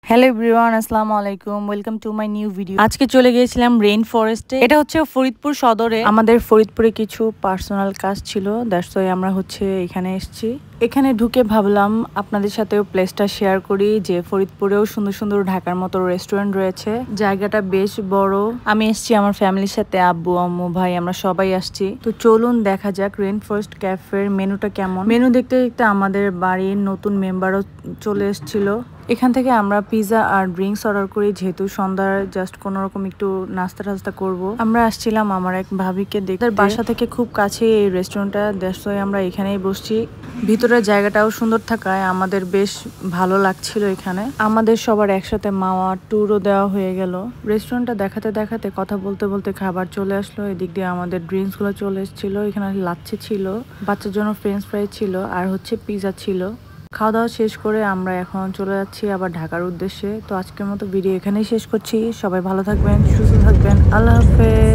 Hello everyone, আসসালামু আলাইকুম। Welcome to my new video. আজকে চলে গিয়েছিলাম রেইন ফরেস্টে। এটা হচ্ছে ফরিদপুর সদরে। আমাদের ফরিদপুরে কিছু পার্সোনাল কাজ ছিল, দ্যাটস ওয়াই আমরা হচ্ছে এখানে এসেছি। এখানে ঢুকে ভাবলাম আপনাদের সাথেও প্লেসটা শেয়ার করি যে ফরিদপুরেও সুন্দর সুন্দর ঢাকার মতো রেস্টুরেন্ট রয়েছে। জায়গাটা বেশ বড়। আমি এসেছি আমার ফ্যামিলির সাথে, আব্বু আম্মু ভাই আমরা সবাই আসছি। তো চলুন দেখা যাক রেইন ফরেস্ট ক্যাফের মেনুটা কেমন। মেনু দেখতে দেখতে আমাদের বাড়ির নতুন মেম্বারও চলে এসেছিল। এখান থেকে আমরা পিৎজা আর ড্রিঙ্কস অর্ডার করি, যেহেতু সন্ধ্যার জাস্ট কোনো রকম একটু নাস্তা টাস্তা করবো। আমরা আসছিলাম আমার এক ভাবিকে দেখতে। বাসা থেকে খুব কাছে এই রেস্টুরেন্টটা, দ্যাটস ওয়াই আমরা এখানেই বসছি। ভিতরের জায়গাটাও সুন্দর থাকায় আমাদের বেশ ভালো লাগছিল এখানে। আমাদের সবার একসাথে মাওয়া ট্যুরও দেওয়া হয়ে গেল। রেস্টুরেন্টটা দেখাতে দেখাতে কথা বলতে বলতে খাবার চলে আসলো। এদিক দিয়ে আমাদের ড্রিঙ্কস গুলো চলে এসেছিল। এখানে লাচ্ছি ছিল, বাচ্চার জন্য ফ্রেঞ্চ ফ্রাই ছিল, আর হচ্ছে পিৎজা ছিল। খাওয়া দাওয়া শেষ করে আমরা এখন চলে যাচ্ছি আবার ঢাকার উদ্দেশ্যে। তো আজকের মতো ভিডিও এখানেই শেষ করছি। সবাই ভালো থাকবেন, সুস্থ থাকবেন। আল্লাহ হাফেজ।